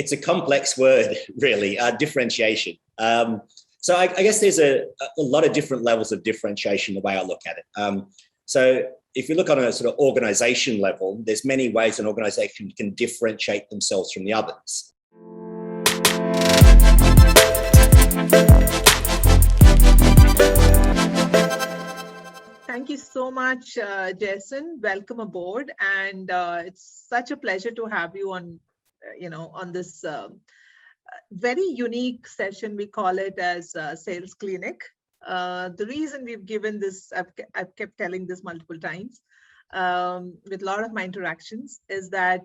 it's a complex word, really, differentiation. So I guess there's a lot of different levels of differentiation, the way I look at it. So if you look on a sort of organization level, there's many ways an organization can differentiate themselves from the others. Thank you so much, Jason. Welcome aboard, and it's such a pleasure to have you on, on this very unique session. We call it as Sales Clinic. The reason we've given this, I've kept telling this multiple times with a lot of my interactions, is that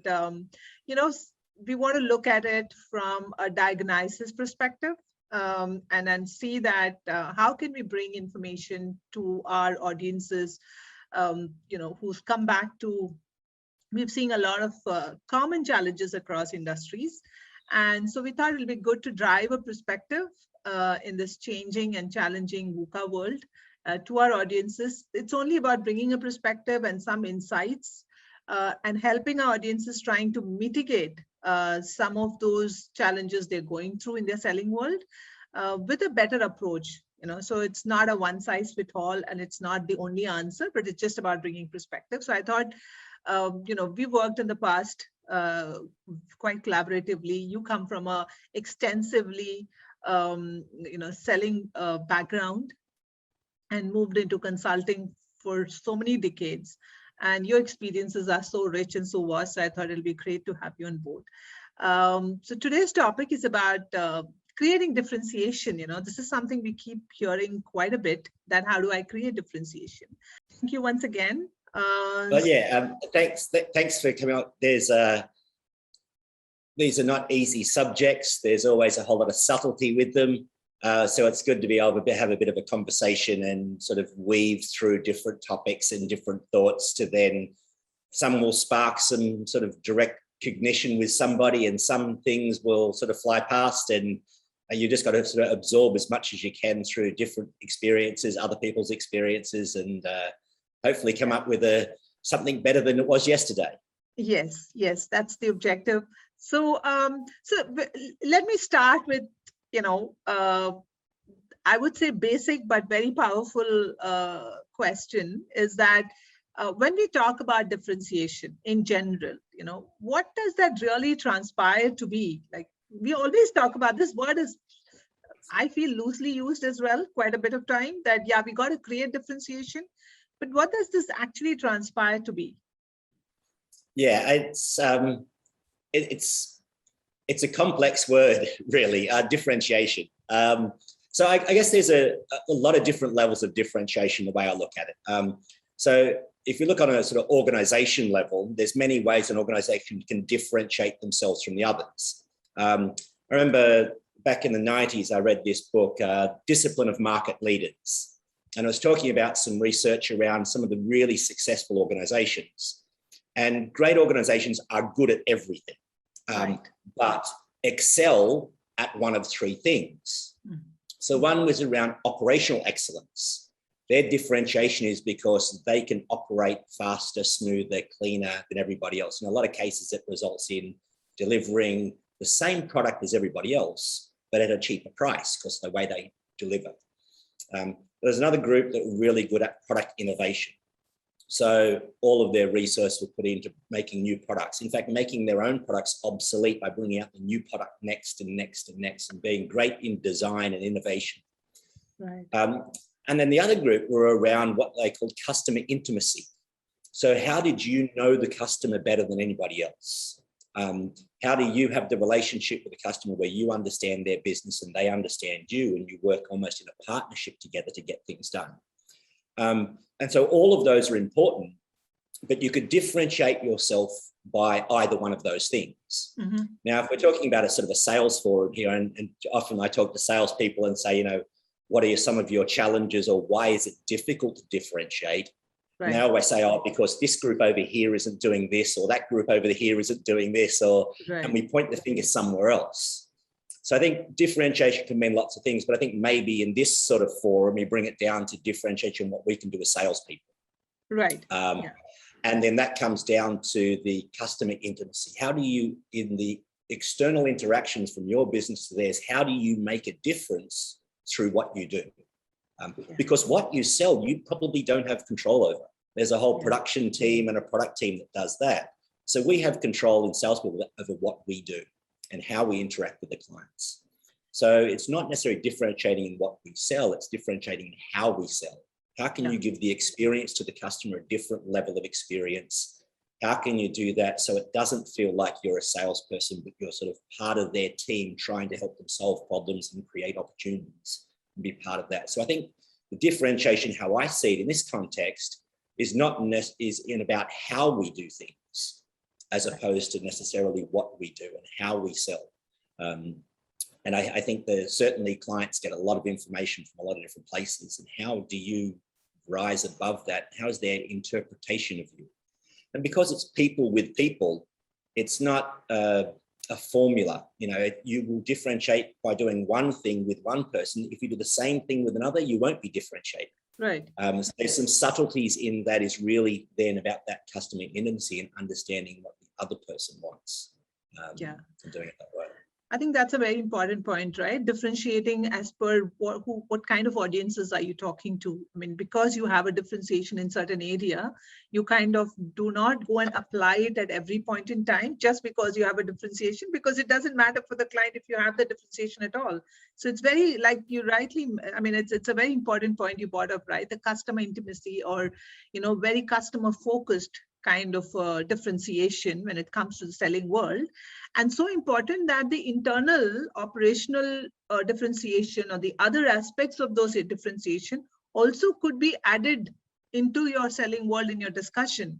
we want to look at it from a diagnosis perspective. And then see that how can we bring information to our audiences, who's come back to, we've seen a lot of common challenges across industries. And so we thought it'll be good to drive a perspective in this changing and challenging VUCA world to our audiences. It's only about bringing a perspective and some insights and helping our audiences trying to mitigate some of those challenges they're going through in their selling world with a better approach. So it's not a one size fit all, and it's not the only answer, but it's just about bringing perspective. So I thought, we worked in the past quite collaboratively. You come from a extensively, selling background and moved into consulting for so many decades. And your experiences are so rich and so vast. So I thought it'll be great to have you on board. So today's topic is about creating differentiation. This is something we keep hearing quite a bit, that how do I create differentiation? Thank you once again. Thanks for coming out. These are not easy subjects. There's always a whole lot of subtlety with them. So it's good to be able to have a bit of a conversation and sort of weave through different topics and different thoughts to then some will spark some sort of direct cognition with somebody, and some things will sort of fly past, and you just got to sort of absorb as much as you can through different experiences, other people's experiences, and hopefully come up with something better than it was yesterday. Yes, that's the objective. So, let me start with, I would say basic but very powerful question is that when we talk about differentiation in general, what does that really transpire to be? Like, we always talk about this word is, I feel, loosely used as well, quite a bit of time, that, yeah, we got to create differentiation. But what does this actually transpire to be? Yeah, it's a complex word, really, differentiation. So I guess there's a lot of different levels of differentiation, the way I look at it. So if you look on a sort of organization level, there's many ways an organization can differentiate themselves from the others. I remember back in the 90s, I read this book, Discipline of Market Leaders. And I was talking about some research around some of the really successful organizations. And great organizations are good at everything, but excel at one of three things. Mm-hmm. So one was around operational excellence. Their differentiation is because they can operate faster, smoother, cleaner than everybody else. In a lot of cases, it results in delivering the same product as everybody else, but at a cheaper price because of the way they deliver. There's another group that were really good at product innovation. So all of their resources were put into making new products. In fact, making their own products obsolete by bringing out the new product next and next and next, and being great in design and innovation. Right. And then the other group were around what they called customer intimacy. So how did you know the customer better than anybody else? How do you have the relationship with the customer where you understand their business and they understand you, and you work almost in a partnership together to get things done? And so all of those are important, but you could differentiate yourself by either one of those things. Mm-hmm. Now, if we're talking about a sort of a sales forum here, and often I talk to salespeople and say, what are some of your challenges, or why is it difficult to differentiate? Right. And they always say, because this group over here isn't doing this, or that group over here isn't doing this, and we point the finger somewhere else. So I think differentiation can mean lots of things, but I think maybe in this sort of forum, we bring it down to differentiation, what we can do as salespeople. Right. And then that comes down to the customer intimacy. How do you, in the external interactions from your business to theirs. How do you make a difference through what you do? Because what you sell, you probably don't have control over. There's a whole production team and a product team that does that. So we have control in salespeople over what we do and how we interact with the clients. So it's not necessarily differentiating in what we sell, it's differentiating in how we sell. How can you give the experience to the customer a different level of experience? How can you do that so it doesn't feel like you're a salesperson, but you're sort of part of their team trying to help them solve problems and create opportunities and be part of that? So I think the differentiation, how I see it in this context, is in about how we do things, as opposed to necessarily what we do and how we sell. And I think that certainly clients get a lot of information from a lot of different places. And how do you rise above that? How is their interpretation of you? And because it's people with people, it's not a formula. You know, you will differentiate by doing one thing with one person. If you do the same thing with another, you won't be differentiated. Right. So there's some subtleties in that is really then about that customer intimacy and understanding what the other person wants. And doing it that way. I think that's a very important point, right? Differentiating as per what kind of audiences are you talking to? I mean, because you have a differentiation in certain area, you kind of do not go and apply it at every point in time just because you have a differentiation, because it doesn't matter for the client if you have the differentiation at all. So it's very, like you rightly, I mean, it's a very important point you brought up, right? The customer intimacy, or, you know, very customer focused kind of differentiation when it comes to the selling world. And so important that the internal operational differentiation or the other aspects of those differentiation also could be added into your selling world in your discussion.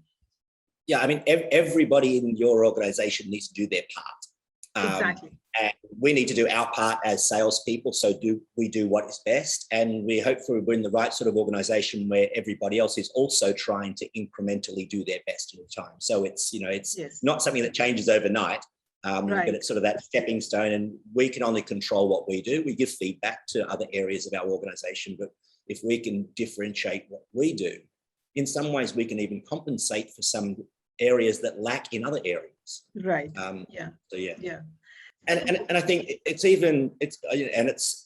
Yeah, I mean, everybody in your organization needs to do their part. Exactly. And we need to do our part as salespeople. So we do what is best. And we hopefully we're in the right sort of organization where everybody else is also trying to incrementally do their best all the time. So it's, you know, it's not something that changes overnight, but it's sort of that stepping stone. And we can only control what we do. We give feedback to other areas of our organization. But if we can differentiate what we do, in some ways we can even compensate for some areas that lack in other areas. Right. So yeah. And I think it's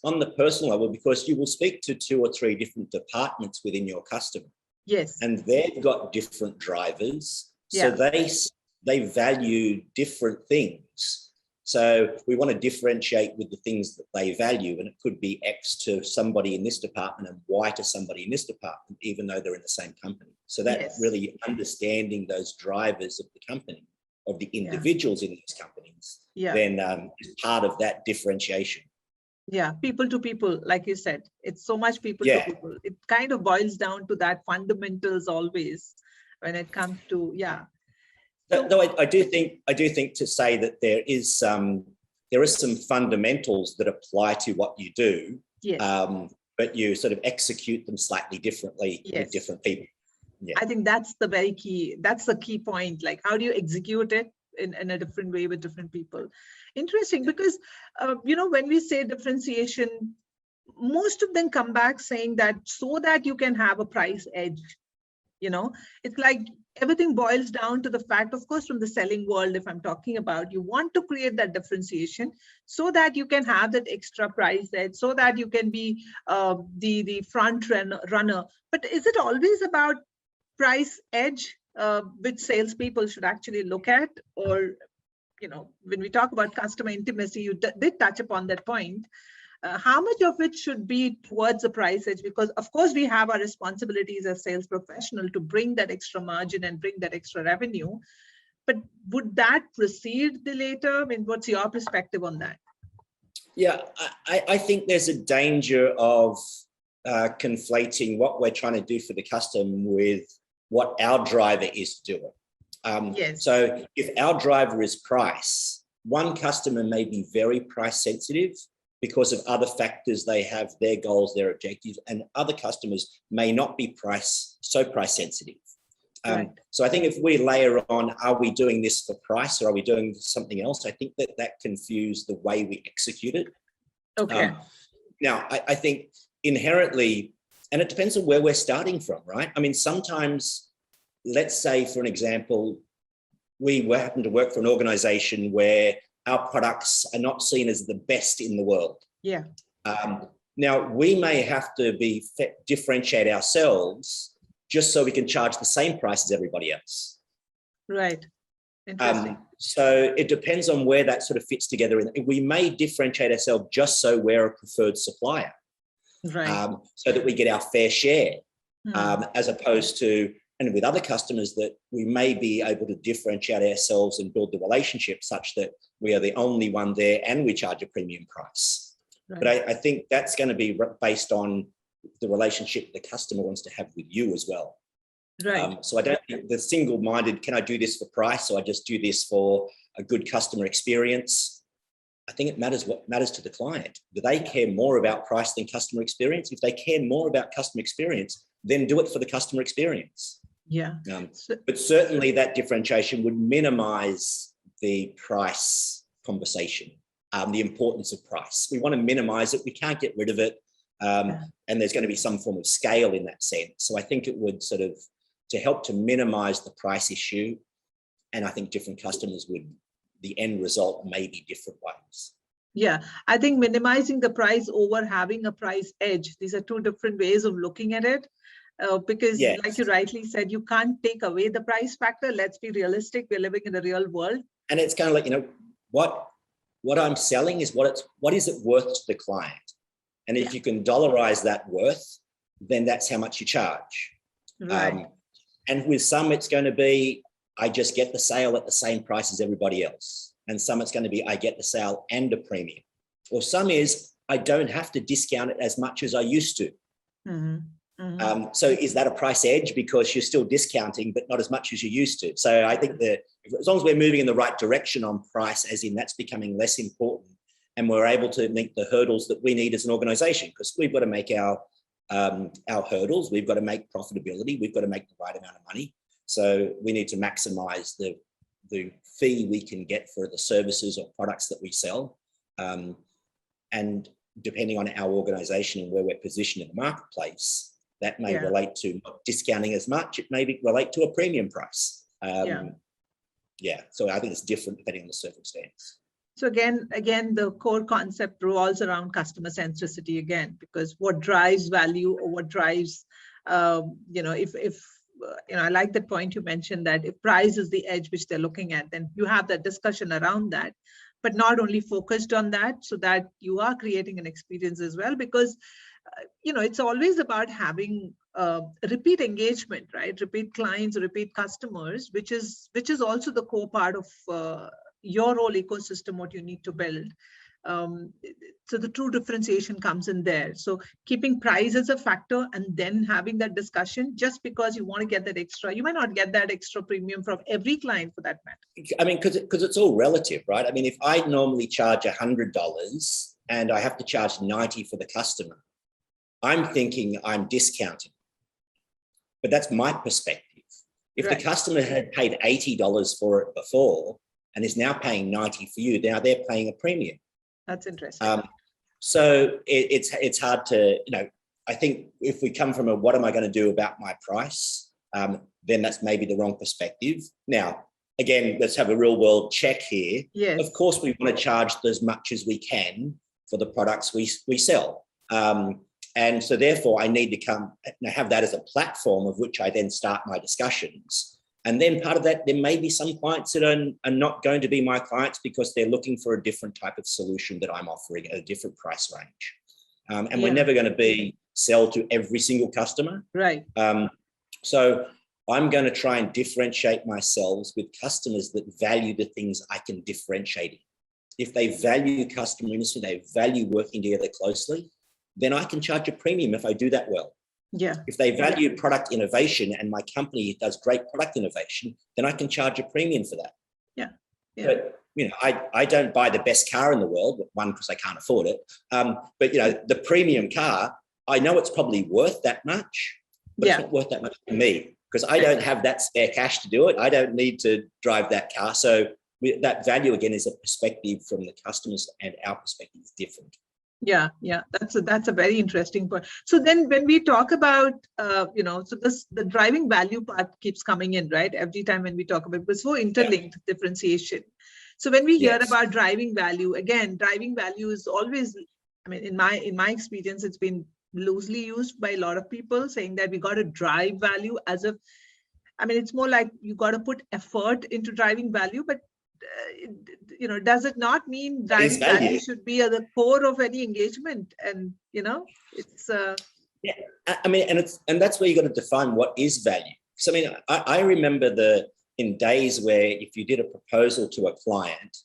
on the personal level, because you will speak to 2 or 3 different departments within your customer. Yes. And they've got different drivers. So they value different things. So we want to differentiate with the things that they value. And it could be X to somebody in this department and Y to somebody in this department, even though they're in the same company. So that really understanding those drivers of the company, of the individuals in these companies, then is part of that differentiation. Yeah, people to people, like you said, it's so much people to people. It kind of boils down to that fundamentals always when it comes to, Though I do think to say that there is some fundamentals that apply to what you do, but you sort of execute them slightly differently with different people. Yeah. I think that's the very key. That's the key point. Like, how do you execute it in a different way with different people? Interesting, because, you know, when we say differentiation, most of them come back saying that so that you can have a price edge. You know, it's like everything boils down to the fact, of course, from the selling world, if I'm talking about, you want to create that differentiation so that you can have that extra price edge, so that you can be the front runner. But is it always about price edge, which salespeople should actually look at? Or, you know, when we talk about customer intimacy, you did touch upon that point. How much of it should be towards the price edge? Because of course we have our responsibilities as sales professional to bring that extra margin and bring that extra revenue. But would that precede the later? I mean, what's your perspective on that? Yeah, I think there's a danger of conflating what we're trying to do for the customer with what our driver is doing. So if our driver is price, one customer may be very price sensitive because of other factors. They have their goals, their objectives, and other customers may not be price sensitive. So I think if we layer on, are we doing this for price or are we doing something else? I think that confused the way we execute it. Okay. Now, I think inherently, and it depends on where we're starting from, right? I mean, sometimes, let's say, for an example, we happen to work for an organization where our products are not seen as the best in the world. Yeah. Now, we may have to differentiate ourselves just so we can charge the same price as everybody else. Right. Interesting. So it depends on where that sort of fits together. We may differentiate ourselves just so we're a preferred supplier, Right. so that we get our fair share, as opposed to, and with other customers, that we may be able to differentiate ourselves and build the relationship such that we are the only one there and we charge a premium price. Right. But I think that's going to be based on the relationship the customer wants to have with you as well. Right. So I don't think the single-minded, can I do this for price or I just do this for a good customer experience? I think it matters what matters to the client. Do they care more about price than customer experience? If they care more about customer experience, then do it for the customer experience. Yeah. But certainly that differentiation would minimize the price conversation, the importance of price. We want to minimize it. We can't get rid of it. And there's going to be some form of scale in that sense. So I think it would sort of, to help to minimize the price issue. And I think different customers would, the end result may be different ways. Yeah, I think minimizing the price over having a price edge, these are two different ways of looking at it. Because yes, like you rightly said, you can't take away the price factor. Let's be realistic. We're living in the real world. And it's kind of like, you know, what I'm selling is what is it worth to the client? And if you can dollarize that worth, then that's how much you charge. Right. And with some, it's going to be, I just get the sale at the same price as everybody else. And some it's going to be, I get the sale and a premium. Or some is, I don't have to discount it as much as I used to. So is that a price edge because you're still discounting, but not as much as you used to? So I think that as long as we're moving in the right direction on price, as in that's becoming less important, and we're able to meet the hurdles that we need as an organization, because we've got to make our hurdles, we've got to make profitability, we've got to make the right amount of money. So we need to maximize the fee we can get for the services or products that we sell. And depending on our organization and where we're positioned in the marketplace, that may relate to not discounting as much. It may relate to a premium price. So I think it's different depending on the circumstance. So again, the core concept revolves around customer centricity again, because what drives value or what drives, I like that point you mentioned, that if price is the edge which they're looking at, then you have that discussion around that, but not only focused on that, so that you are creating an experience as well, because, it's always about having repeat engagement, right? Repeat clients, repeat customers, which is also the core part of your whole ecosystem, what you need to build. So the true differentiation comes in there. So keeping price as a factor and then having that discussion, just because you want to get that extra, you might not get that extra premium from every client for that matter. I mean, because it's all relative, right? I mean, if I normally charge $100 and I have to charge $90 for the customer, I'm thinking I'm discounting. But that's my perspective. If the customer had paid $80 for it before and is now paying $90 for you, now they're paying a premium. That's interesting. So it's hard to, I think if we come from a, what am I going to do about my price? Then that's maybe the wrong perspective. Now, again, let's have a real world check here. Yes. Of course, we want to charge as much as we can for the products we sell. And so therefore I need to have that as a platform of which I then start my discussions. And then part of that, there may be some clients that are not going to be my clients because they're looking for a different type of solution that I'm offering at a different price range. And we're never going to sell to every single customer. Right. So I'm going to try and differentiate myself with customers that value the things I can differentiate in. If they value customer intimacy, they value working together closely, then I can charge a premium if I do that well. Yeah. If they value product innovation and my company does great product innovation, then I can charge a premium for that. Yeah. But, I don't buy the best car in the world, one, because I can't afford it. But, the premium car, I know it's probably worth that much, but it's not worth that much to me because I don't have that spare cash to do it. I don't need to drive that car. So that value, again, is a perspective from the customers, and our perspective is different. Yeah, that's a very interesting point. So then when we talk about, the driving value part keeps coming in, right? Every time when we talk about it, it's so interlinked differentiation. So when we hear Yes. about driving value, again, driving value is always, I mean, in my experience, it's been loosely used by a lot of people, saying that we got to drive value as if, I mean, it's more like you got to put effort into driving value, but does it not mean driving value should be at the core of any engagement? And it's yeah. I mean, and that's where you got to define what is value. So I mean, I remember in days where if you did a proposal to a client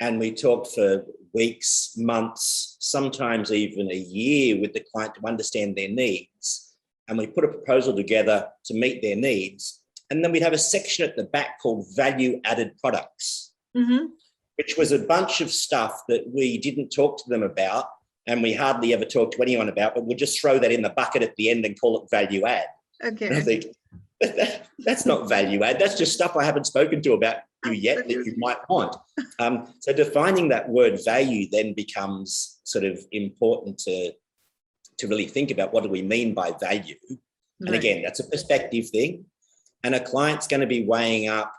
and we talked for weeks, months, sometimes even a year with the client to understand their needs, and we put a proposal together to meet their needs, and then we'd have a section at the back called value-added products, which was a bunch of stuff that we didn't talk to them about and we hardly ever talk to anyone about, but we'll just throw that in the bucket at the end and call it value add. Okay. And I think, that's not value add. That's just stuff I haven't spoken to about you yet that you might want. So defining that word value then becomes sort of important to really think about what do we mean by value. And again, that's a perspective thing. And a client's going to be weighing up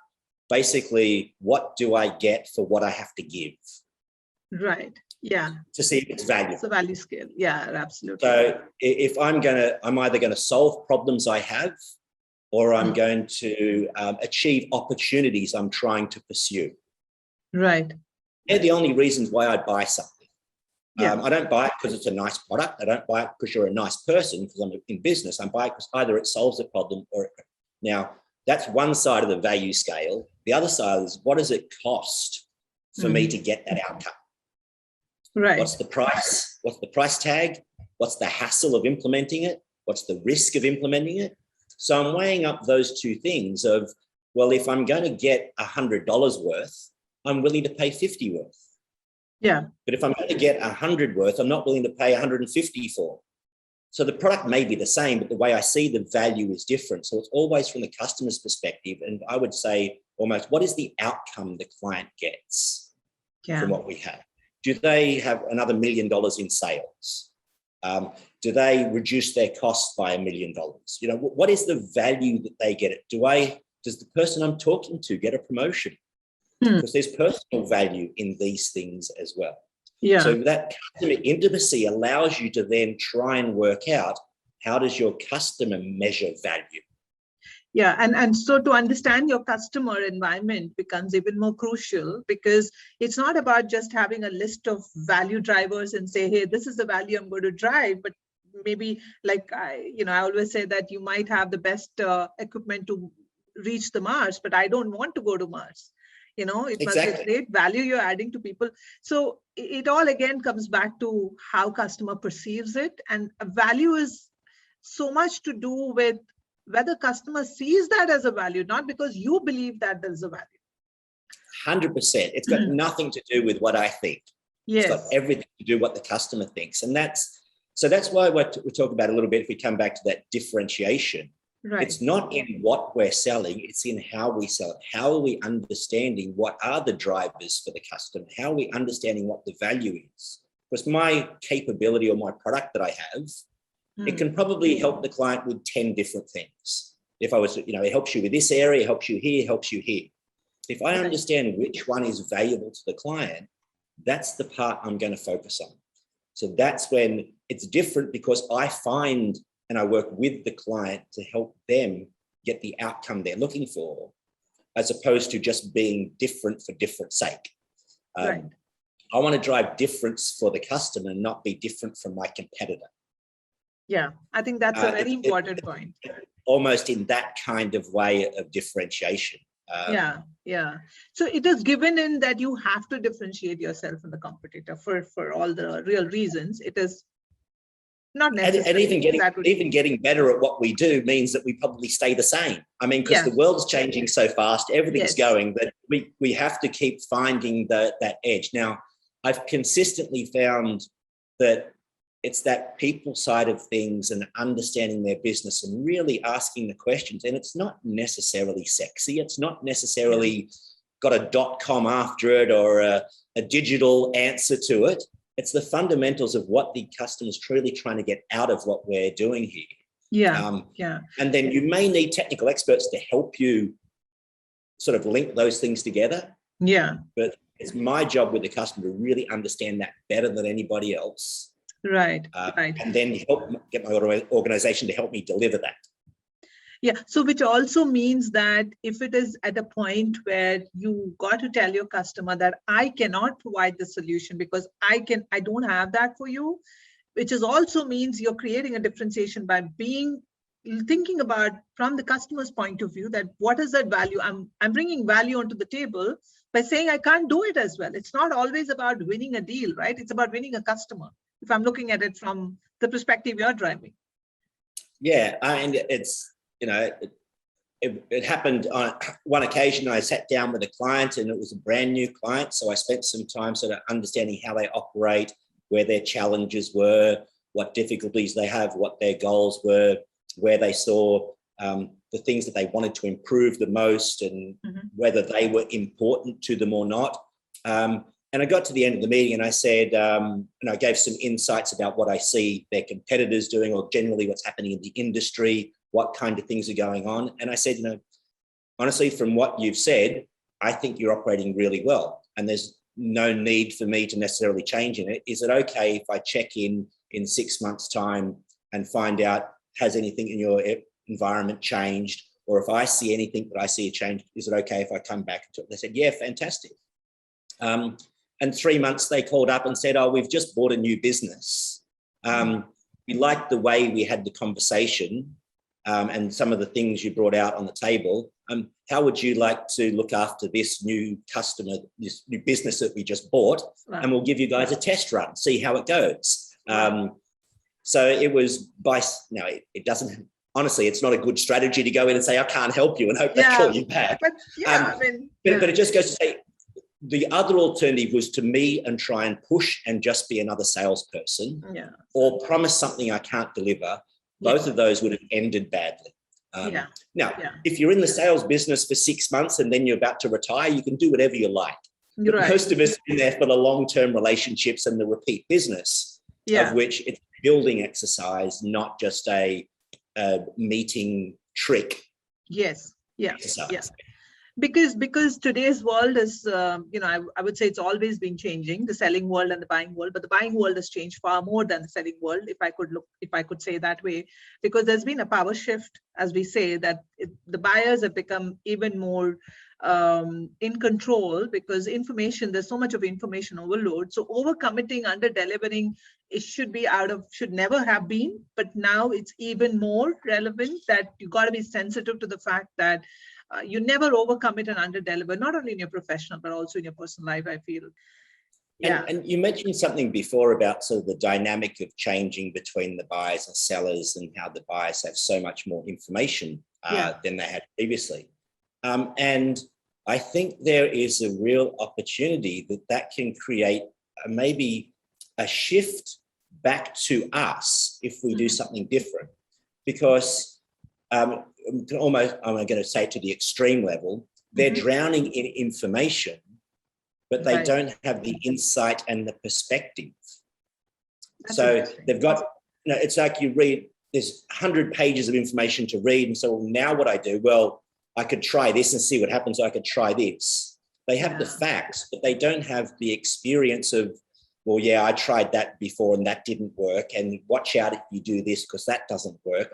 basically, what do I get for what I have to give? Right. Yeah. To see if it's value. It's a value scale. Yeah, absolutely. So if I'm either going to solve problems I have, or I'm going to achieve opportunities I'm trying to pursue. Right. They're the only reasons why I buy something. I don't buy it because it's a nice product. I don't buy it because you're a nice person, because I'm in business. I buy it because either it solves a problem or now that's one side of the value scale. The other side is, what does it cost for me to get that outcome? Right. What's the price? What's the price tag? What's the hassle of implementing it? What's the risk of implementing it? So I'm weighing up those two things of, well, if I'm going to get $100 worth, I'm willing to pay 50 worth. Yeah. But if I'm going to get 100 worth, I'm not willing to pay 150 for. So the product may be the same, but the way I see the value is different. So it's always from the customer's perspective. And I would say almost, what is the outcome the client gets from what we have? Do they have another $1 million in sales? Do they reduce their costs by $1 million? What is the value that they get? Does the person I'm talking to get a promotion? Because there's personal value in these things as well. Yeah. So that customer intimacy allows you to then try and work out, how does your customer measure value? Yeah, and so to understand your customer environment becomes even more crucial, because it's not about just having a list of value drivers and say, hey, this is the value I'm going to drive, but maybe like I always say that you might have the best equipment to reach the Mars, but I don't want to go to Mars. It must be great value you're adding to people. So it all again comes back to how customer perceives it, and value is so much to do with whether customer sees that as a value, not because you believe that there's a value. 100%. It's got nothing to do with what I think. Yes. It's got everything to do with what the customer thinks. And that's why we talk about a little bit, if we come back to that differentiation. Right. It's not in what we're selling, it's in how we sell it. How are we understanding what are the drivers for the customer? How are we understanding what the value is? Because my capability or my product that I have, it can probably help the client with 10 different things. If I was, it helps you with this area, it helps you here, it helps you here. If I understand which one is valuable to the client, that's the part I'm going to focus on. So that's when it's different, because I find and I work with the client to help them get the outcome they're looking for, as opposed to just being different for different sake. Right. I want to drive difference for the customer, not be different from my competitor. Yeah, I think that's a very important point. Almost in that kind of way of differentiation. Yeah. So it is given in that you have to differentiate yourself from the competitor for all the real reasons. It is not necessary. And even getting better at what we do means that we probably stay the same. I mean, because the world's changing so fast, everything's going, but we have to keep finding that edge. Now, I've consistently found that it's that people side of things and understanding their business and really asking the questions. And it's not necessarily sexy. It's not necessarily got a .com after it or a digital answer to it. It's the fundamentals of what the customer's truly trying to get out of what we're doing here. Yeah. And then you may need technical experts to help you sort of link those things together. Yeah. But it's my job with the customer to really understand that better than anybody else. Right. And then get my organization to help me deliver that. Yeah, so which also means that if it is at a point where you got to tell your customer that I cannot provide the solution because I don't have that for you, which is also means you're creating a differentiation by thinking about from the customer's point of view that what is that value? I'm bringing value onto the table by saying I can't do it as well. It's not always about winning a deal, right? It's about winning a customer. If I'm looking at it from the perspective you're driving. Yeah, and it's, it happened on one occasion. I sat down with a client and it was a brand new client. So I spent some time sort of understanding how they operate, where their challenges were, what difficulties they have, what their goals were, where they saw the things that they wanted to improve the most, and whether they were important to them or not. And I got to the end of the meeting and I said, and I gave some insights about what I see their competitors doing, or generally what's happening in the industry, what kind of things are going on. And I said, honestly, from what you've said, I think you're operating really well. And there's no need for me to necessarily change in it. Is it okay if I check in 6 months' time and find out, has anything in your environment changed? Or if I see anything that I see a change, is it okay if I come back? They said, yeah, fantastic. And 3 months they called up and said, oh, we've just bought a new business. We liked the way we had the conversation and some of the things you brought out on the table. How would you like to look after this new customer, this new business that we just bought? And we'll give you guys a test run, see how it goes. So it was it doesn't, honestly, it's not a good strategy to go in and say, I can't help you and hope they call you back. But it just goes to say, the other alternative was to me and try and push and just be another salesperson, or promise something I can't deliver. Both of those would have ended badly. Now, if you're in the sales business for 6 months and then you're about to retire, you can do whatever you like. But most of us are in there for the long-term relationships and the repeat business, of which it's a building exercise, not just a meeting trick. Yes. Because today's world is, I would say it's always been changing, the selling world and the buying world, but the buying world has changed far more than the selling world, if I could say that way, because there's been a power shift, as we say, that the buyers have become even more in control, because there's so much of information overload. So overcommitting, under delivering, it should never have been, but now it's even more relevant that you got to be sensitive to the fact that you never overcommit and under-deliver, not only in your professional, but also in your personal life, I feel. And you mentioned something before about sort of the dynamic of changing between the buyers and sellers, and how the buyers have so much more information than they had previously. And I think there is a real opportunity that can create maybe a shift back to us if we do something different, because I'm going to say to the extreme level, they're drowning in information, but they don't have the insight and the perspective. So they've got, it's like you read, there's 100 pages of information to read. And so now what I do, well, I could try this and see what happens. I could try this. They have the facts, but they don't have the experience of, well, yeah, I tried that before and that didn't work. And watch out if you do this because that doesn't work.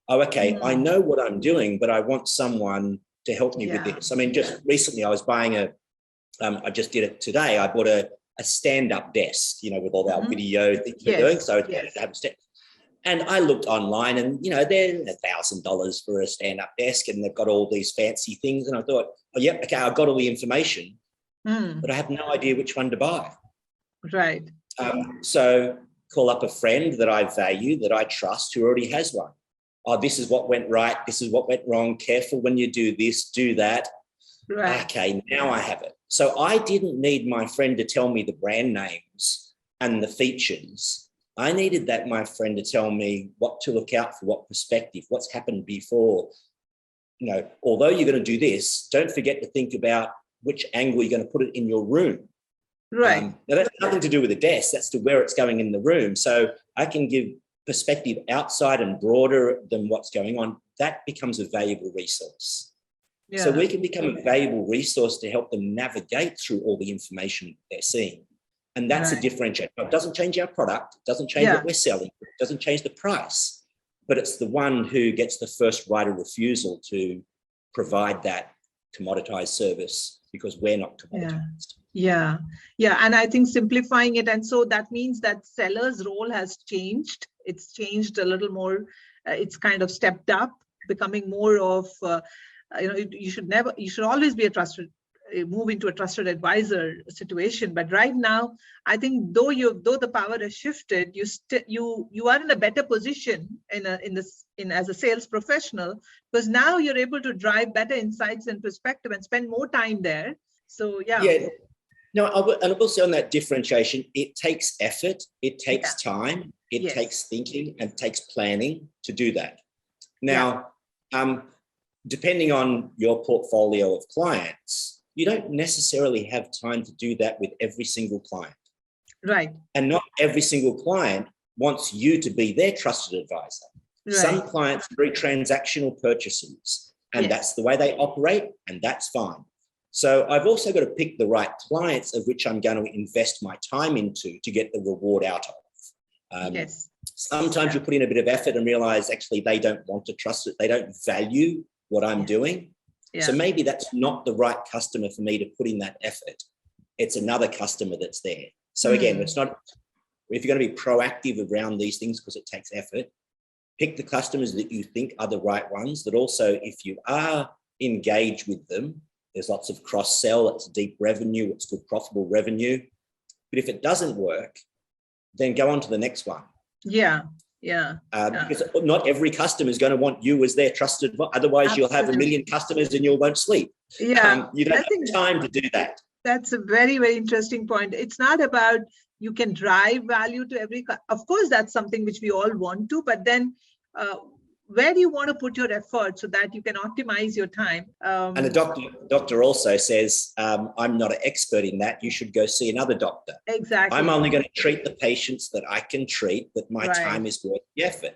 Oh, okay, I know what I'm doing, but I want someone to help me with this. I mean, just recently I was buying I just did it today. I bought a stand-up desk, with all our video things we're doing. So to have a stand. And I looked online and, they're $1,000 for a stand-up desk and they've got all these fancy things. And I thought, oh, yeah, okay, I've got all the information, but I have no idea which one to buy. Right. So call up a friend that I value, that I trust, who already has one. Oh, this is what went right. This is what went wrong. Careful when you do this, do that. Right. Okay, now I have it. So I didn't need my friend to tell me the brand names and the features. I needed my friend to tell me what to look out for, what perspective, what's happened before. Although you're going to do this, don't forget to think about which angle you're going to put it in your room. Right. Now that's nothing to do with the desk. That's to where it's going in the room. So I can give perspective outside and broader than what's going on. That becomes a valuable resource. So we can become a valuable resource to help them navigate through all the information they're seeing. And that's a differentiator. It doesn't change our product, it doesn't change what we're selling, it doesn't change the price, but it's the one who gets the first right of refusal to provide that commoditized service because we're not commoditized. Yeah. And I think simplifying it. And so that means that seller's role has changed. It's changed a little more. It's kind of stepped up, becoming more of, you should always be move into a trusted advisor situation. But right now, I think though the power has shifted, you are in a better position as a sales professional, because now you're able to drive better insights and perspective and spend more time there. So No, and I will say on that differentiation, it takes effort, it takes time, it takes thinking, and takes planning to do that. Now, depending on your portfolio of clients, you don't necessarily have time to do that with every single client. Right. And not every single client wants you to be their trusted advisor. Right. Some clients are very transactional purchases, and that's the way they operate, and that's fine. So I've also got to pick the right clients of which I'm going to invest my time into to get the reward out of. Sometimes you put in a bit of effort and realize actually they don't want to trust it. They don't value what I'm doing. So maybe that's not the right customer for me to put in that effort. It's another customer that's there. So again, it's not, if you're going to be proactive around these things because it takes effort, pick the customers that you think are the right ones, but also if you are engaged with them, there's lots of cross-sell, it's deep revenue, it's good profitable revenue. But if it doesn't work, then go on to the next one. Because not every customer is going to want you as their trusted, otherwise you'll have 1 million customers and you won't sleep. You don't have time to do that. That's a very, very interesting point. It's not about you can drive value to every, of course, that's something which we all want to, but then where do you want to put your effort so that you can optimize your time? And the doctor also says, I'm not an expert in that. You should go see another doctor. Exactly. I'm only going to treat the patients that I can treat, but my time is worth the effort.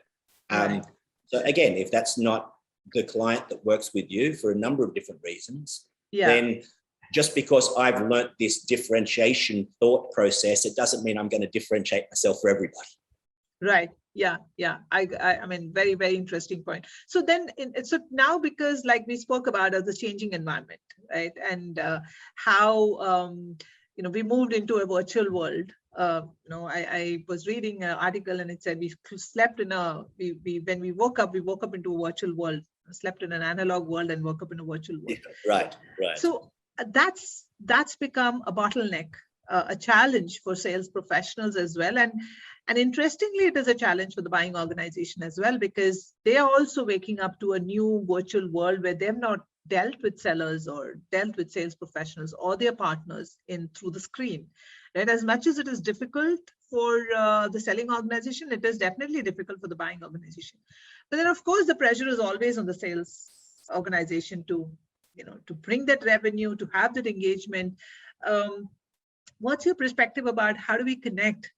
So again, if that's not the client that works with you for a number of different reasons, then just because I've learnt this differentiation thought process, it doesn't mean I'm going to differentiate myself for everybody. Right. I mean, very, very interesting point. So then, so now, because like we spoke about the changing environment, right? And how, we moved into a virtual world. I was reading an article and it said we slept in when we woke up into a virtual world, slept in an analog world and woke up in a virtual world. Right. So that's become a bottleneck, a challenge for sales professionals as well. And interestingly, it is a challenge for the buying organization as well, because they are also waking up to a new virtual world where they've not dealt with sellers or dealt with sales professionals or their partners through the screen. Right? As much as it is difficult for the selling organization, it is definitely difficult for the buying organization. But then, of course, the pressure is always on the sales organization to bring that revenue, to have that engagement. What's your perspective about how do we connect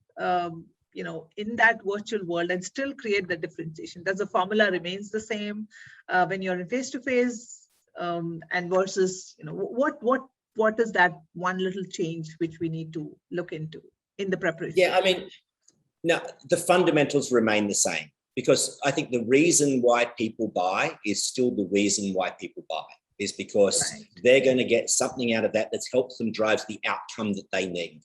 in that virtual world and still create the differentiation? Does the formula remains the same when you're in face-to-face and versus, what is that one little change which we need to look into in the preparation? I mean, no, the fundamentals remain the same, because I think the reason why people buy is still the reason why people buy, is because they're going to get something out of that helps them drive the outcome that they need.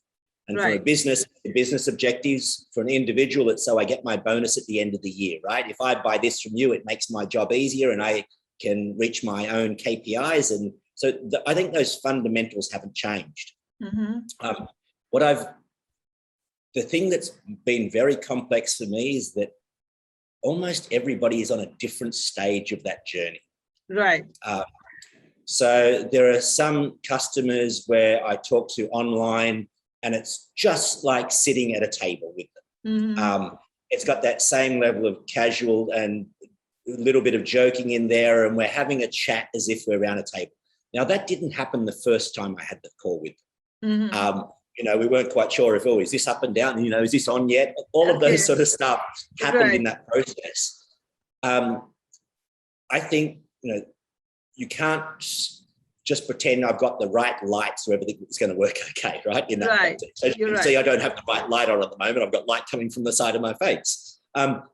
And for a business, the business objectives, for an individual, it's so I get my bonus at the end of the year, right? If I buy this from you, it makes my job easier and I can reach my own KPIs. And so I think those fundamentals haven't changed. The thing that's been very complex for me is that almost everybody is on a different stage of that journey. Right. So there are some customers where I talk to online, and it's just like sitting at a table with them. It's got that same level of casual and a little bit of joking in there, and we're having a chat as if we're around a table. Now, that didn't happen the first time I had the call with them. We weren't quite sure if, is this up and down? Is this on yet? All of those sort of stuff happened in that process. I think, you can't just pretend I've got the right light so everything is going to work okay, right? In that context. As you can see, I don't have the right light on at the moment. I've got light coming from the side of my face. But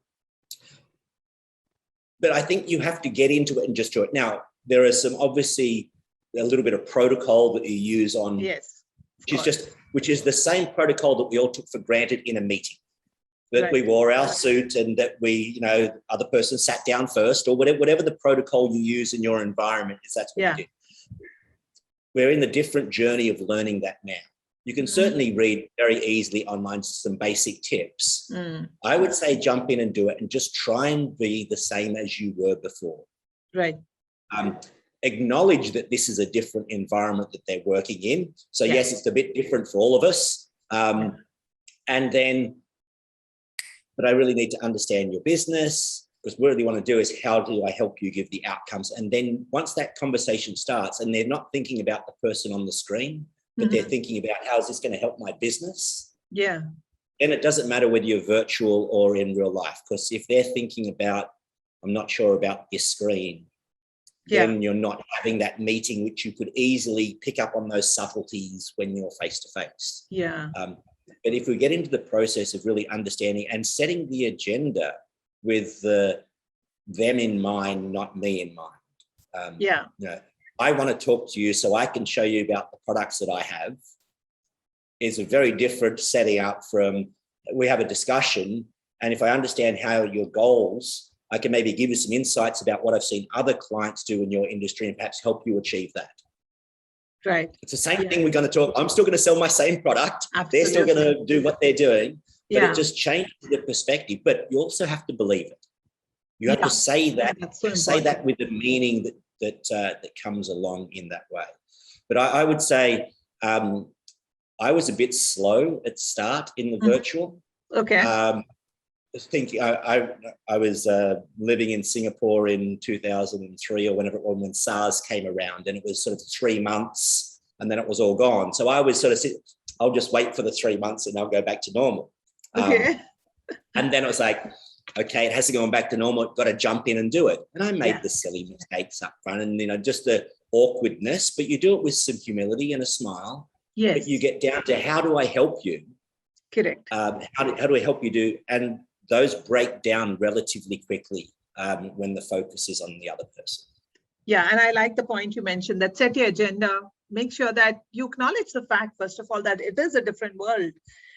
I think you have to get into it and just do it. Now, there are some, obviously, a little bit of protocol that you use on, which is the same protocol that we all took for granted in a meeting. That we wore our suit and that we, other person sat down first, or whatever the protocol you use in your environment is, that's what you do. We're in the different journey of learning that now. You can certainly read very easily online some basic tips. I would say jump in and do it and just try and be the same as you were before. Right. Acknowledge that this is a different environment that they're working in. So yes, it's a bit different for all of us. And then, but I really need to understand your business, because what I really want to do is how do I help you give the outcomes? And then once that conversation starts and they're not thinking about the person on the screen, but they're thinking about how is this going to help my business? Yeah. Then it doesn't matter whether you're virtual or in real life, because if they're thinking about, I'm not sure about this screen, then you're not having that meeting, which you could easily pick up on those subtleties when you're face to face. Yeah. But if we get into the process of really understanding and setting the agenda with them in mind, not me in mind. I want to talk to you so I can show you about the products that I have, is a very different setting up from we have a discussion. And if I understand how your goals, I can maybe give you some insights about what I've seen other clients do in your industry and perhaps help you achieve that. Right. It's the same thing we're going to talk. I'm still going to sell my same product. Absolutely. They're still going to do what they're doing, but it just changes the perspective. But you also have to believe it. You have to say that, say that with the meaning that comes along in that way. But I would say I was a bit slow at start in the virtual. Okay. I was living in Singapore in 2003 or whenever it was, when SARS came around, and it was sort of 3 months and then it was all gone. So I was sort of, I'll just wait for the 3 months and I'll go back to normal. Okay. And then it was like, okay, it hasn't gone back to normal. I've got to jump in and do it. And I made the silly mistakes up front and, just the awkwardness, but you do it with some humility and a smile. Yes. But you get down to how do I help you? Correct. How do I help you do? And those break down relatively quickly when the focus is on the other person. Yeah, and I like the point you mentioned, that set your agenda, make sure that you acknowledge the fact, first of all, that it is a different world.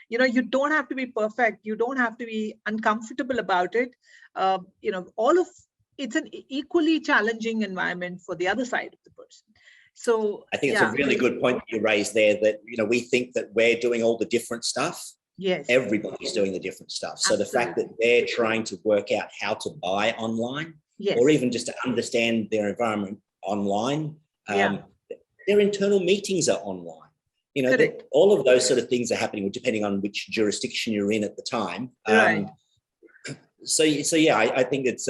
You don't have to be perfect. You don't have to be uncomfortable about it. It's an equally challenging environment for the other side of the person. So I think it's a really good point you raised there, that, we think that we're doing all the different stuff. Yes. Everybody's doing the different stuff. So the fact that they're trying to work out how to buy online, or even just to understand their environment online, their internal meetings are online. All of those sort of things are happening depending on which jurisdiction you're in at the time. Right. So I think it's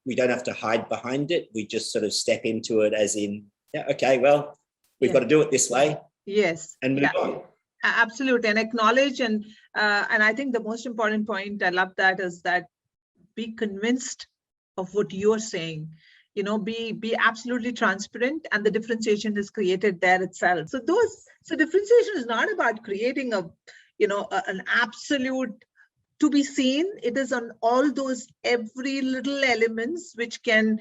we don't have to hide behind it. We just sort of step into it as in, okay, well, we've got to do it this way. Yes. And move on. Absolutely, and acknowledge, and I think the most important point, I love that, is that be convinced of what you're saying. Be absolutely transparent, and the differentiation is created there itself. So differentiation is not about creating an absolute to be seen. It is on all those every little elements which can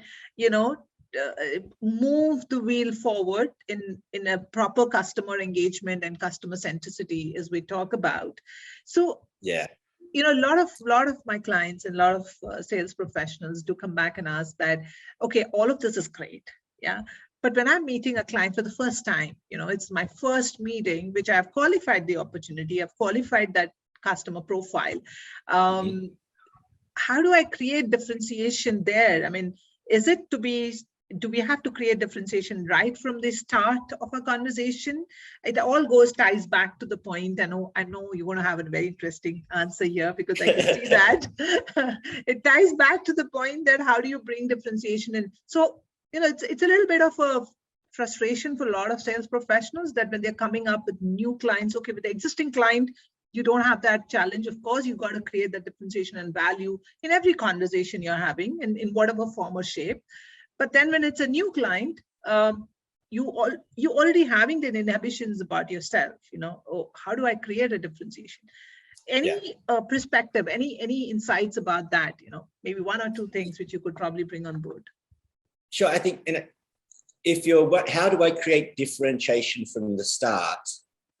move the wheel forward in a proper customer engagement and customer centricity, as we talk about. So a lot of my clients and a lot of sales professionals do come back and ask that, okay, all of this is great, but when I'm meeting a client for the first time, it's my first meeting, which I've qualified the opportunity, I've qualified that customer profile. How do I create differentiation there? I mean, do we have to create differentiation right from the start of a conversation? It all ties back to the point. I know you want to have a very interesting answer here, because I can see that. It ties back to the point that how do you bring differentiation in? So, it's a little bit of a frustration for a lot of sales professionals that when they're coming up with new clients, okay, with the existing client, you don't have that challenge. Of course, you've got to create that differentiation and value in every conversation you're having in whatever form or shape. But then when it's a new client, you already having the inhibitions about yourself, oh, how do I create a differentiation? Any perspective, any insights about that, maybe one or two things which you could probably bring on board? Sure. I think how do I create differentiation from the start?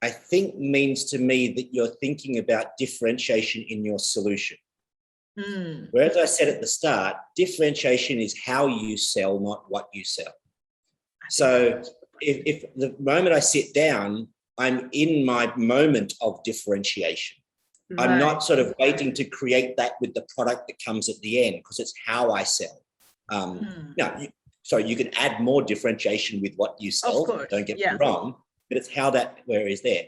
I think means to me that you're thinking about differentiation in your solution. Whereas I said at the start, differentiation is how you sell, not what you sell. So if the moment I sit down, I'm in my moment of differentiation. Right. I'm not sort of waiting to create that with the product that comes at the end, because it's how I sell. Now, you can add more differentiation with what you sell, don't get me wrong, but it's how that where is there.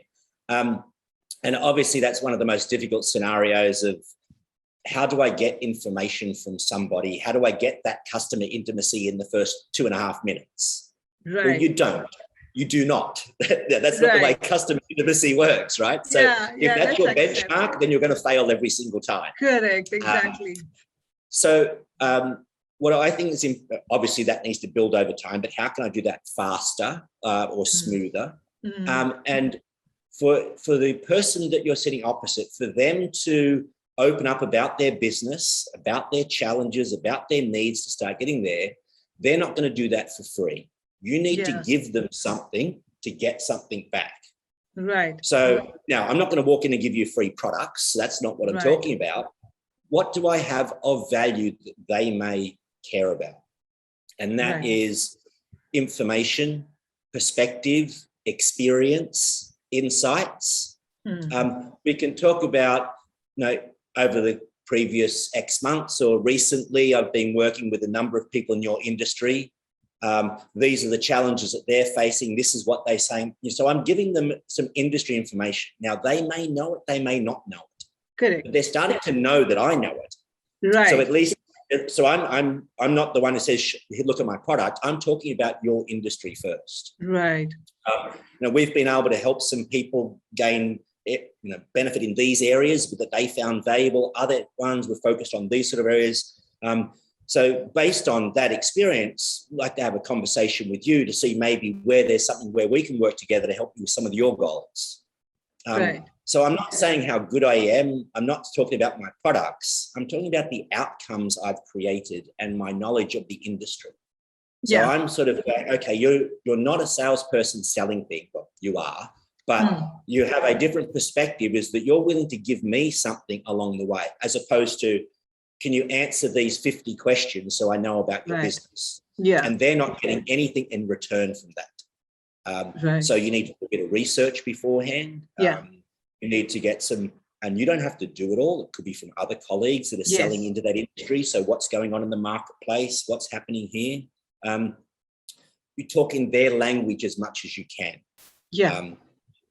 And obviously that's one of the most difficult scenarios of how do I get information from somebody? How do I get that customer intimacy in the first 2.5 minutes? Right. Well, you do not. That's not the way customer intimacy works, right? So if that's your benchmark, then you're going to fail every single time. Correct, exactly. What I think is, obviously that needs to build over time, but how can I do that faster or smoother? And for the person that you're sitting opposite, for them to open up about their business, about their challenges, about their needs to start getting there, they're not going to do that for free. You need to give them something to get something back. Right. So now I'm not going to walk in and give you free products. That's not what I'm talking about. What do I have of value that they may care about? And that is information, perspective, experience, insights. We can talk about, over the previous X months or recently, I've been working with a number of people in your industry. These are the challenges that they're facing. This is what they're saying. So I'm giving them some industry information. Now, they may know it, they may not know it. Correct. But they're starting to know that I know it. Right. So at least, I'm not the one who says, look at my product. I'm talking about your industry first. Right. We've been able to help some people gain benefit in these areas that they found valuable. Other ones were focused on these sort of areas. So based on that experience, I'd like to have a conversation with you to see maybe where there's something where we can work together to help you with some of your goals. So I'm not saying how good I am. I'm not talking about my products. I'm talking about the outcomes I've created and my knowledge of the industry. So I'm sort of going, okay, you're not a salesperson selling things. Well, you are, but you have a different perspective, is that you're willing to give me something along the way, as opposed to, can you answer these 50 questions so I know about your business? And they're not getting anything in return from that. So you need to do a bit of research beforehand. You need to get some, and you don't have to do it all. It could be from other colleagues that are selling into that industry. So what's going on in the marketplace? What's happening here? You talk in their language as much as you can.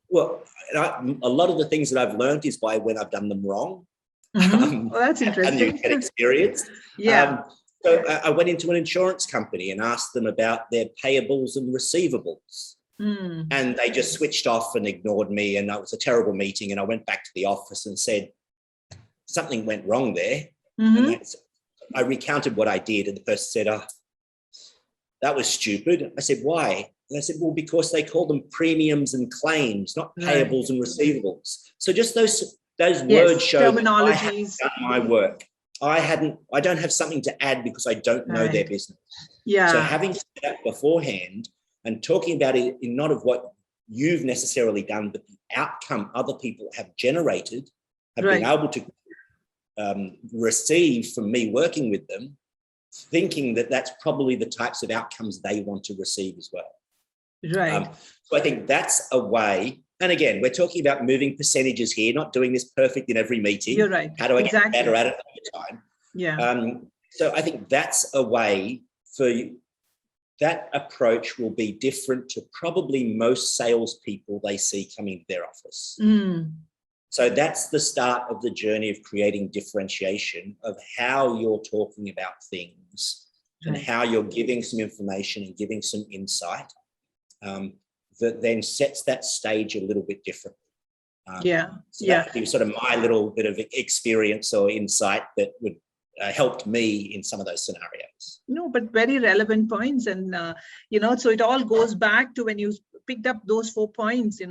Well, a lot of the things that I've learned is by when I've done them wrong. Well, that's interesting. And you get experience. So I went into an insurance company and asked them about their payables and receivables. And they just switched off and ignored me. And it was a terrible meeting. And I went back to the office and said, something went wrong there. And I recounted what I did. And the person said, oh, that was stupid. I said, why? And I said, well, because they call them premiums and claims, not payables and receivables. So just those words show terminologies. I haven't done my work. I don't have something to add because I don't know their business. So having said that beforehand and talking about it in not of what you've necessarily done, but the outcome other people have generated, have been able to receive from me working with them, thinking that that's probably the types of outcomes they want to receive as well. So I think that's a way. And again, we're talking about moving percentages here, not doing this perfect in every meeting. You're right. How do I get better at it over time? So I think that's a way for you. That approach will be different to probably most salespeople they see coming to their office. So that's the start of the journey of creating differentiation of how you're talking about things and how you're giving some information and giving some insight. That then sets that stage a little bit different. So that would be sort of my little bit of experience or insight that would helped me in some of those scenarios. No, but very relevant points. And, so it all goes back to when you picked up those 4 points,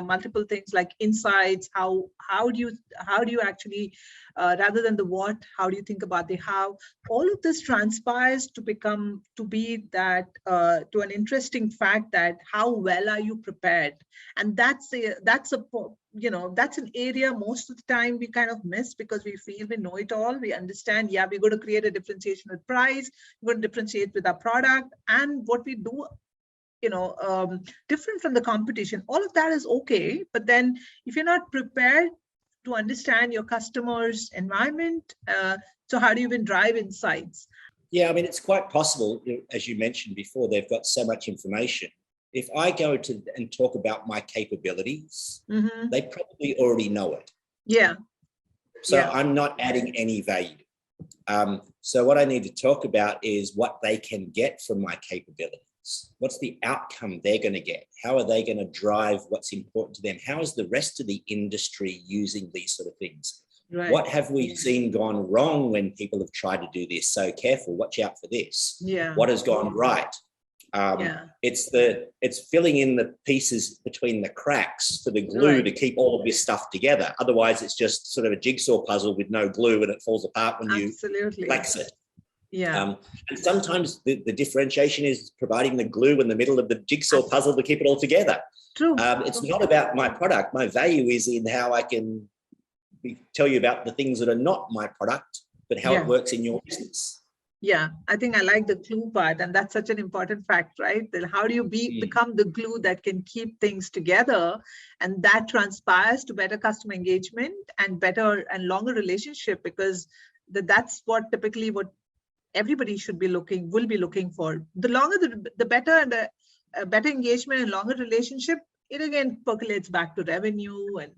multiple things like insights, how do you actually, rather than the what, how do you think about the how? All of this transpires to be that, to an interesting fact that how well are you prepared? And that's an area most of the time we kind of miss because we feel we know it all. We understand, yeah, we're going to create a differentiation with price, we're going to differentiate with our product, and what we do, different from the competition. All of that is okay. But then if you're not prepared to understand your customer's environment, so how do you even drive insights? Yeah, I mean, it's quite possible, as you mentioned before, they've got so much information. If I go to and talk about my capabilities, they probably already know it. Yeah. So I'm not adding any value. So what I need to talk about is what they can get from my capabilities. What's the outcome they're going to get? How are they going to drive what's important to them? How is the rest of the industry using these sort of things? Right. What have we seen gone wrong when people have tried to do this? So careful, watch out for this. Yeah. What has gone right? It's filling in the pieces between the cracks for the glue to keep all of this stuff together. Otherwise, it's just sort of a jigsaw puzzle with no glue and it falls apart when you flex it. Yeah. And sometimes the differentiation is providing the glue in the middle of the jigsaw puzzle to keep it all together. True. It's not about my product. My value is in how I can tell you about the things that are not my product, but how it works in your business. Yeah, I think I like the glue part, and that's such an important fact, right? That how do you become the glue that can keep things together, and that transpires to better customer engagement and better and longer relationship, because that's what typically what everybody will be looking for. The longer the better, and the better engagement and longer relationship, it again percolates back to revenue and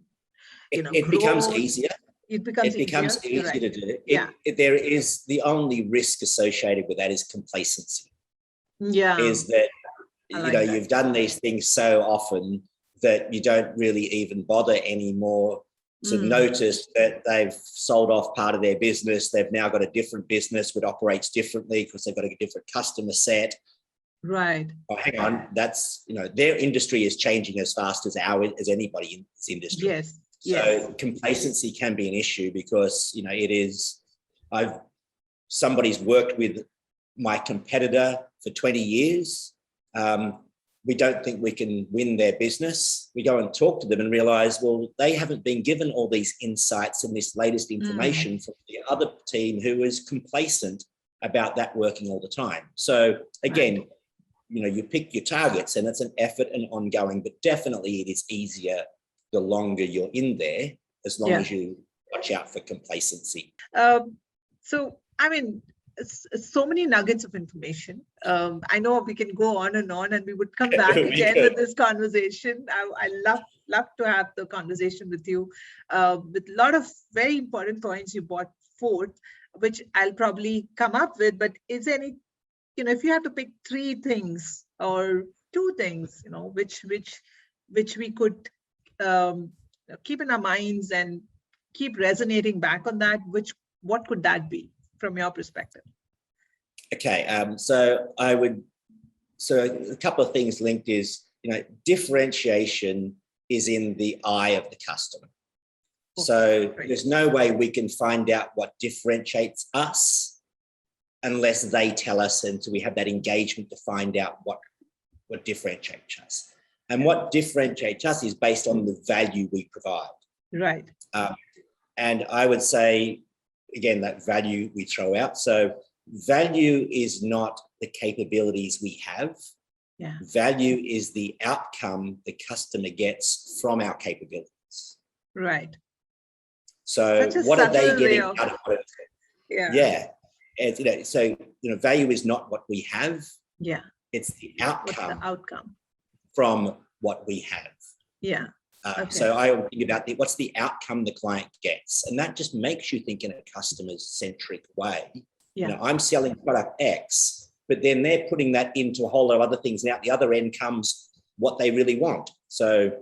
it becomes easier. It becomes easier to do. There is the only risk associated with that is complacency. Yeah. Is that you've done these things so often that you don't really even bother anymore to notice that they've sold off part of their business. They've now got a different business which operates differently because they've got a different customer set. Right. Oh, hang on, that's their industry is changing as fast as anybody in this industry. Yes. So complacency can be an issue because, it is, somebody's worked with my competitor for 20 years. We don't think we can win their business. We go and talk to them and realize, well, they haven't been given all these insights and this latest information from the other team who is complacent about that working all the time. So again, you pick your targets and it's an effort and ongoing, but definitely it is easier the longer you're in there, as long as you watch out for complacency. So, I mean, so many nuggets of information. I know we can go on and we would come back again with this conversation. I love to have the conversation with you with a lot of very important points you brought forth, which I'll probably come up with. But is there any, if you have to pick 3 things or 2 things, which we could keep in our minds and keep resonating back on that, what could that be from your perspective? Okay, so a couple of things linked is, differentiation is in the eye of the customer. Okay, so there's no way we can find out what differentiates us unless they tell us, and so we have that engagement to find out what differentiates us. And what differentiates us is based on the value we provide. Right. And I would say, again, that value we throw out. So value is not the capabilities we have. Yeah. Value is the outcome the customer gets from our capabilities. Right. So what are they getting out of it? Yeah. And, so, value is not what we have. Yeah. It's the outcome. What's the outcome? From what we have. Yeah. So I think about what's the outcome the client gets, and that just makes you think in a customer-centric way. Yeah. I'm selling product X, but then they're putting that into a whole lot of other things, and out the other end comes what they really want. So,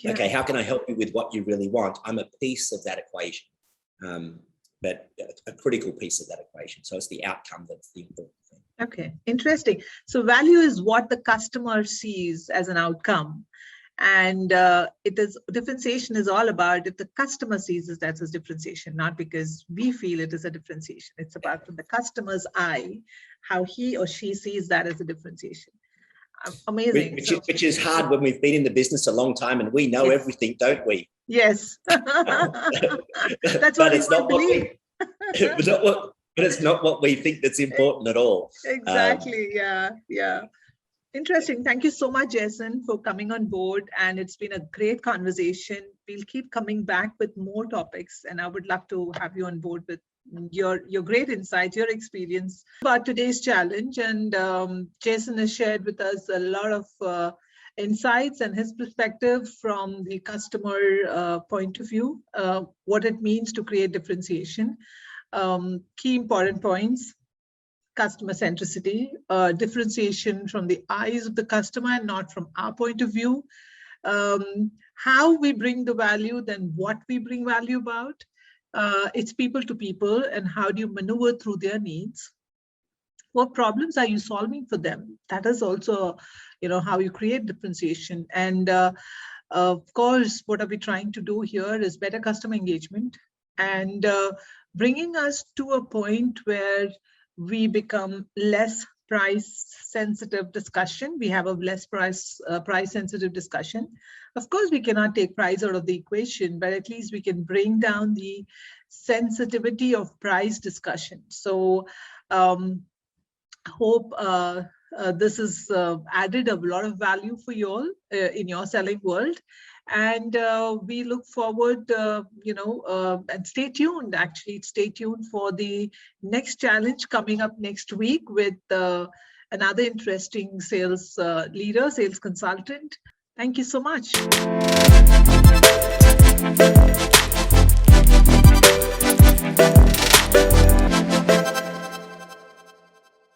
okay, how can I help you with what you really want? I'm a piece of that equation. but a critical piece of that equation. So it's the outcome that's the important thing. Okay, interesting. So value is what the customer sees as an outcome. And differentiation is all about if the customer sees it, that's a differentiation, not because we feel it is a differentiation. It's about from the customer's eye, how he or she sees that as a differentiation. Amazing. Which is hard when we've been in the business a long time and we know yes. everything, don't we? Yes. That's what it's not believe. But it's not what we think that's important at all. Exactly. Yeah. Interesting. Thank you so much, Jason, for coming on board. And it's been a great conversation. We'll keep coming back with more topics. And I would love to have you on board with your great insights, your experience about today's challenge. And Jason has shared with us a lot of insights and his perspective from the customer point of view, what it means to create differentiation. Key important points: customer centricity, differentiation from the eyes of the customer and not from our point of view, how we bring the value, then what we bring value about. It's people to people, and how do you maneuver through their needs? What problems are you solving for them? That is also, how you create differentiation. And of course, what are we trying to do here is better customer engagement and bringing us to a point where we become less price sensitive discussion. We have a less price sensitive discussion. Of course, we cannot take price out of the equation, but at least we can bring down the sensitivity of price discussion. So hope this has added a lot of value for you all in your selling world. And we look forward, and stay tuned, actually, stay tuned for the next challenge coming up next week with another interesting sales leader, sales consultant. Thank you so much.